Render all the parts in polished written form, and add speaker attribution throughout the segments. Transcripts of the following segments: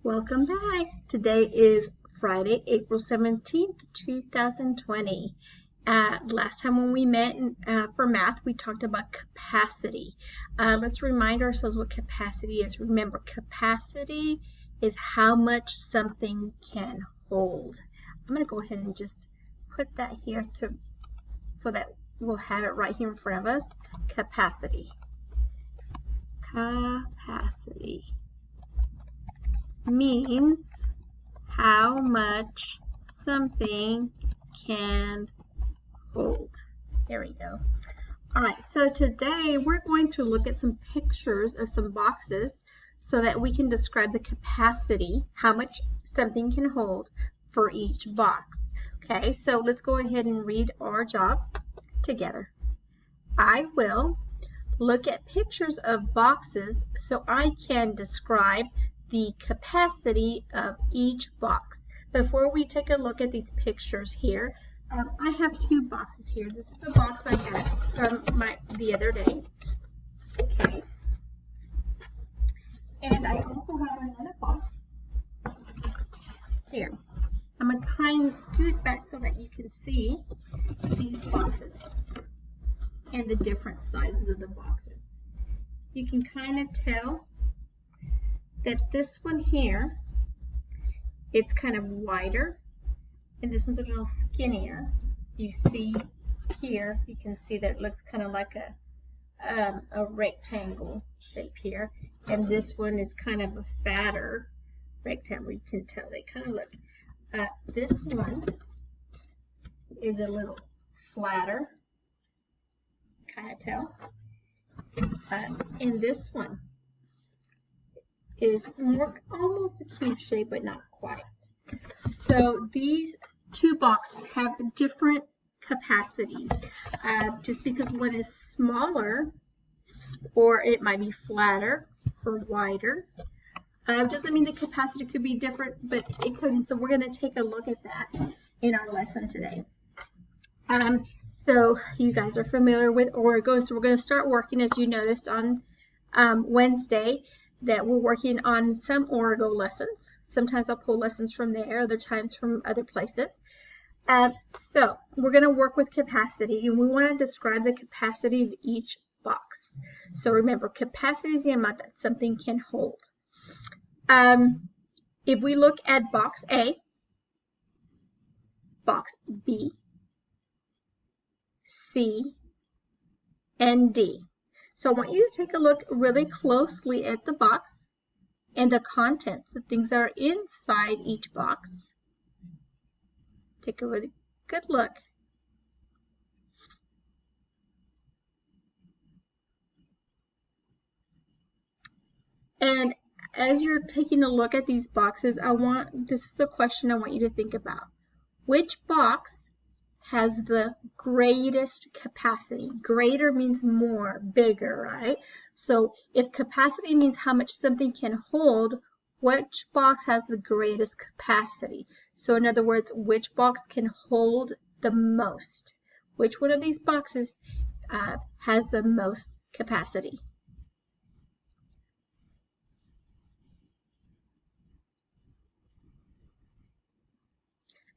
Speaker 1: Welcome back. Today is Friday, April 17th, 2020. Last time when we met for math, we talked about capacity. Let's remind ourselves what capacity is. Remember, capacity is how much something can hold. I'm going to go ahead and just put that here so that we'll have it right here in front of us. Capacity. Capacity means how much something can hold. There we go. All right, so today we're going to look at some pictures of some boxes so that we can describe the capacity, how much something can hold for each box. Okay, so let's go ahead and read our job together. I will look at pictures of boxes so I can describe the capacity of each box. Before we take a look at these pictures here, I have two boxes here. This is the box I had from the other day. Okay. And I also have another box here. I'm going to try and scoot back so that you can see these boxes and the different sizes of the boxes. You can kind of tell that this one here, it's kind of wider, and this one's a little skinnier. You see here, you can see that it looks kind of like a rectangle shape here, and this one is kind of a fatter rectangle. You can tell they kind of look. This one is a little flatter, kind of tell, and this one is more almost a cube shape, but not quite. So these two boxes have different capacities. Just because one is smaller, or it might be flatter or wider, doesn't mean the capacity could be different, but it could. And so we're going to take a look at that in our lesson today. So you guys are familiar with Origo, so we're going to start working, as you noticed on Wednesday, that we're working on some Origo lessons. Sometimes I'll pull lessons from there, other times from other places. So we're going to work with capacity, and we want to describe the capacity of each box. So remember, capacity is the amount that something can hold. If we look at box A, box B, C, and D. So I want you to take a look really closely at the box and the contents, the things that are inside each box. Take a really good look. And as you're taking a look at these boxes, this is the question I want you to think about. Which box has the greatest capacity? Greater means more, bigger, right? So if capacity means how much something can hold, which box has the greatest capacity? So in other words, which box can hold the most? Which one of these boxes has the most capacity?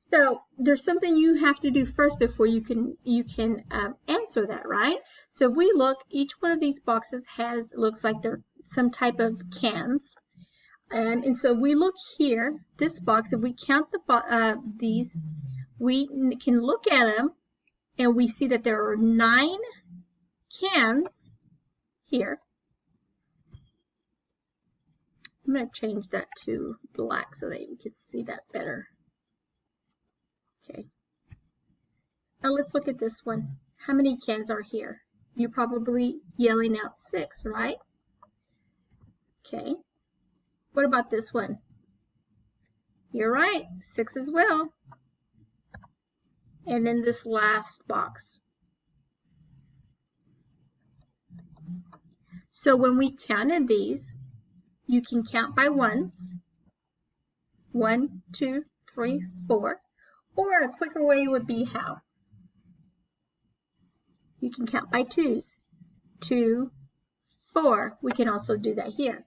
Speaker 1: So there's something you have to do first before you can answer that, right? So if we look, each one of these boxes looks like they're some type of cans, and so we look here. This box, if we count these, we can look at them, and we see that there are 9 cans here. I'm going to change that to black so that you can see that better. Okay. Now let's look at this one. How many cans are here? You're probably yelling out 6, right? Okay. What about this one? You're right, 6 as well. And then this last box. So when we counted these, you can count by ones. 1, 2, 3, 4. Or a quicker way would be how? You can count by 2s. 2, 4. We can also do that here.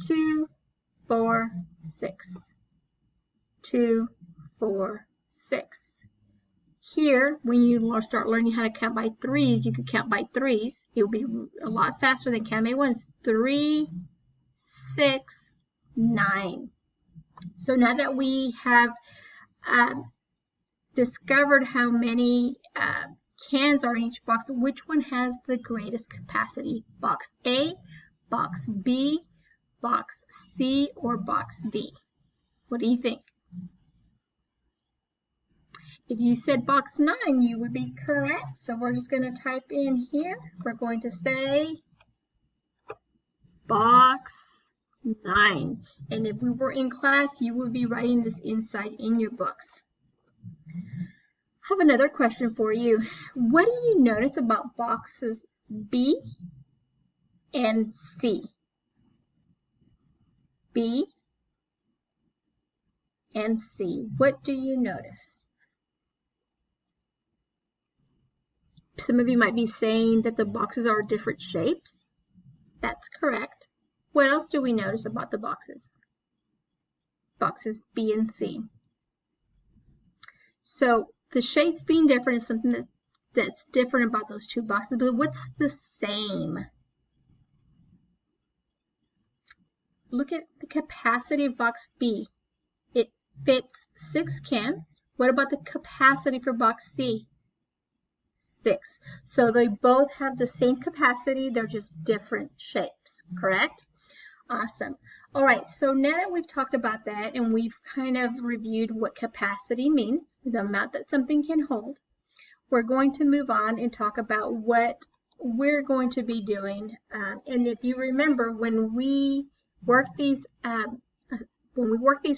Speaker 1: 2, 4, 6. 2, 4, 6. Here, when you start learning how to count by threes, you can count by threes. It will be a lot faster than counting by ones. 3, 6, 9. So now that we have discovered how many cans are in each box, which one has the greatest capacity? Box A, box B, box C, or box D? What do you think? If you said box 9, you would be correct. So we're just going to type in here. We're going to say box 9. And if we were in class, you would be writing this inside in your books. I have another question for you. What do you notice about boxes B and C? B and C. What do you notice? Some of you might be saying that the boxes are different shapes. That's correct. What else do we notice about the boxes? Boxes B and C. So the shapes being different is something that's different about those two boxes, but what's the same? Look at the capacity of box B. It fits 6 cans. What about the capacity for box C? 6. So they both have the same capacity, they're just different shapes, correct? Awesome. All right, so now that we've talked about that and we've kind of reviewed what capacity means, the amount that something can hold, we're going to move on and talk about what we're going to be doing. And if you remember, when we work these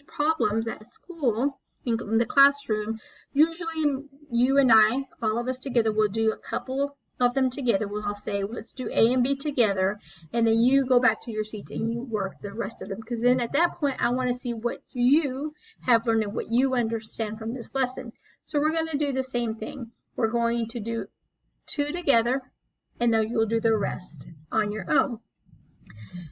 Speaker 1: problems at school, in the classroom, usually you and I, all of us together, will do a couple of them together. We'll all say, let's do A and B together, and then you go back to your seats and you work the rest of them, because then at that point I want to see what you have learned and what you understand from this lesson. So we're going to do the same thing. We're going to do 2 together, and then you'll do the rest on your own.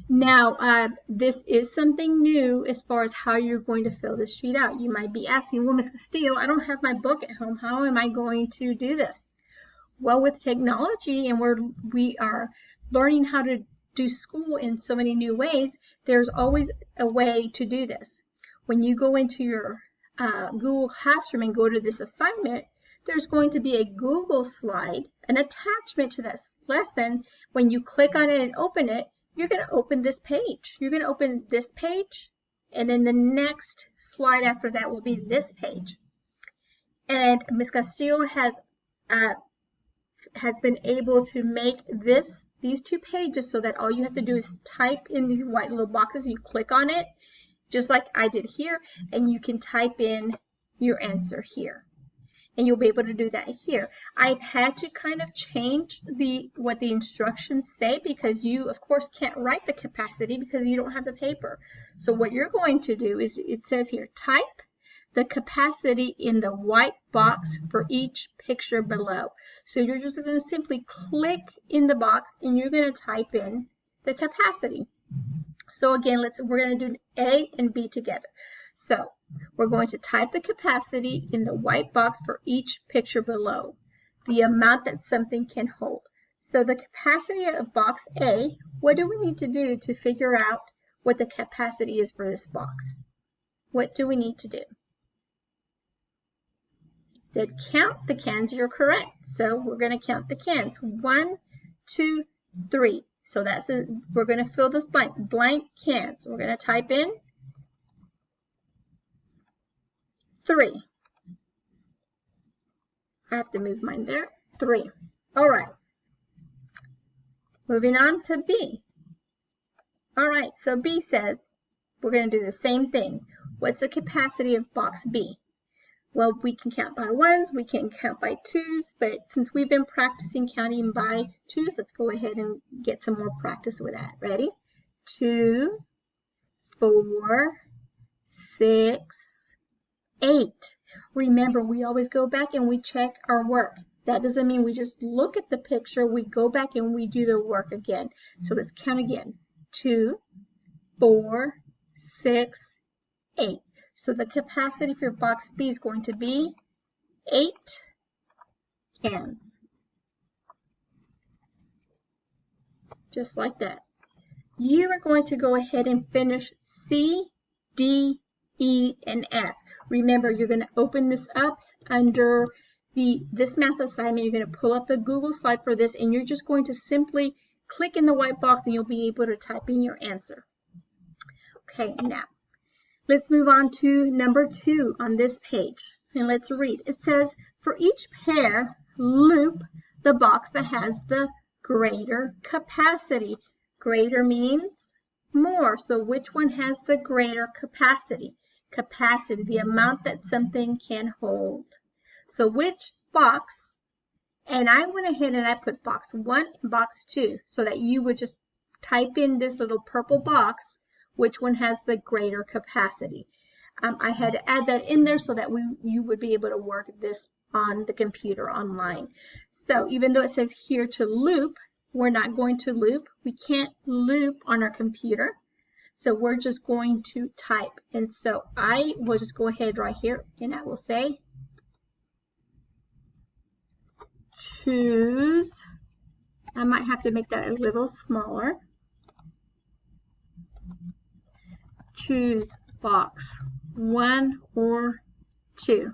Speaker 1: Now, this is something new as far as how you're going to fill this sheet out. You might be asking, well, Ms. Castillo, I don't have my book at home. How am I going to do this? Well, with technology, and we are learning how to do school in so many new ways, there's always a way to do this. When you go into your Google Classroom and go to this assignment, there's going to be a Google slide, an attachment to this lesson. When you click on it and open it, you're going to open this page. You're going to open this page, and then the next slide after that will be this page. And Ms. Castillo has been able to make these 2 pages so that all you have to do is type in these white little boxes. You click on it, just like I did here, and you can type in your answer here. And you'll be able to do that here. I've had to kind of change what the instructions say, because you, of course, can't write the capacity because you don't have the paper. So what you're going to do is, it says here, type the capacity in the white box for each picture below. So you're just going to simply click in the box and you're going to type in the capacity. So again, we're going to do A and B together. So we're going to type the capacity in the white box for each picture below, the amount that something can hold. So the capacity of box A, what do we need to do to figure out what the capacity is for this box? What do we need to do? It said count the cans. You're correct. So we're going to count the cans. 1, 2, 3. So we're going to fill this blank cans. We're going to type in 3. I have to move mine there. 3. All right. Moving on to B. All right, so B says we're going to do the same thing. What's the capacity of box B? Well, we can count by ones, we can count by twos, but since we've been practicing counting by twos, let's go ahead and get some more practice with that. Ready? 2, 4, 6, 8. Remember, we always go back and we check our work. That doesn't mean we just look at the picture. We go back and we do the work again. So let's count again. 2, 4, 6, 8. So the capacity for box B is going to be 8 cans. Just like that. You are going to go ahead and finish C, D, E, and F. Remember, you're going to open this up under this math assignment. You're going to pull up the Google slide for this, and you're just going to simply click in the white box, and you'll be able to type in your answer. Okay, now let's move on to number 2 on this page, and let's read. It says, for each pair, loop the box that has the greater capacity. Greater means more. So which one has the greater capacity? Capacity, the amount that something can hold. So which box? And I went ahead and I put box 1 and box 2 so that you would just type in this little purple box, which one has the greater capacity. I had to add that in there so that you would be able to work this on the computer online. So even though it says here to loop, we're not going to loop. We can't loop on our computer. So we're just going to type. And so I will just go ahead right here and I will say, choose. I might have to make that a little smaller. Choose box 1 or 2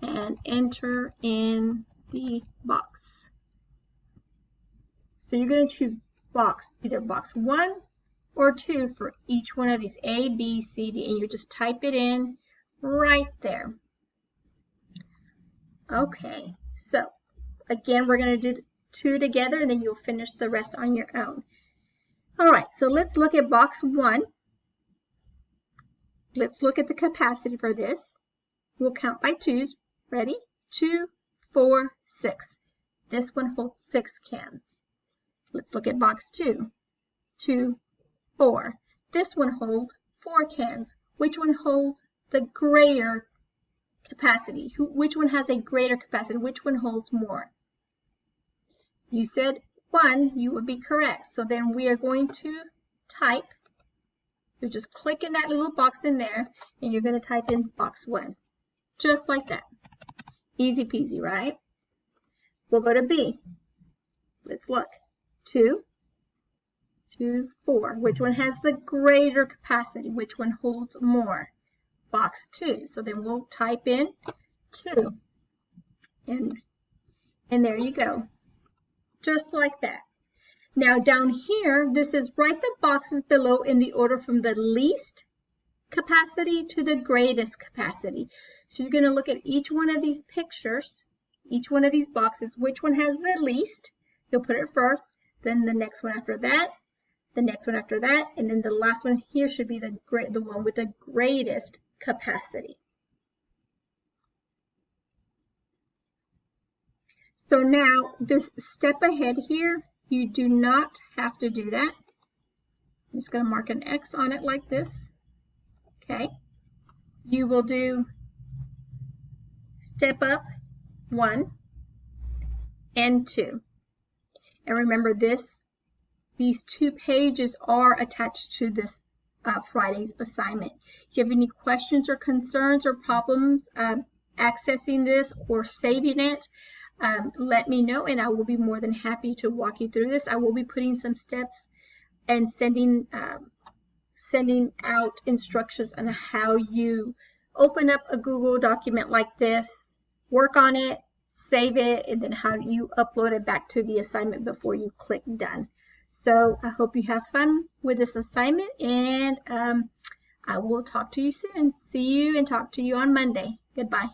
Speaker 1: and enter in the box. So you're going to choose either box 1 or 2 for each one of these A, B, C, D, and you just type it in right there. Okay, so again, we're going to do 2 together, and then you'll finish the rest on your own. All right, so let's look at box 1. Let's look at the capacity for this. We'll count by 2s. Ready? 2, 4, 6. This one holds 6 cans. Let's look at box 2. 2, 4. This one holds 4 cans. Which one holds the greater capacity? Which one has a greater capacity? Which one holds more? You said 1, you would be correct. So then we are going to type. You just click in that little box in there, and you're going to type in box 1. Just like that. Easy peasy, right? We'll go to B. Let's look. 2, 2, 4. Which one has the greater capacity? Which one holds more? Box 2. So then we'll type in 2. And there you go. Just like that. Now down here, this is write the boxes below in the order from the least capacity to the greatest capacity. So you're going to look at each one of these pictures, each one of these boxes, which one has the least. You'll put it first, then the next one after that, the next one after that, and then the last one here should be the one with the greatest capacity. So now this step ahead here, you do not have to do that. I'm just going to mark an X on it like this. Okay. You will do step up 1 and 2. And remember these 2 pages are attached to this Friday's assignment. If you have any questions or concerns or problems accessing this or saving it, let me know, and I will be more than happy to walk you through this. I will be putting some steps and sending out instructions on how you open up a Google document like this, work on it, save it, and then how you upload it back to the assignment before you click done. So I hope you have fun with this assignment, and I will talk to you soon. See you and talk to you on Monday. Goodbye.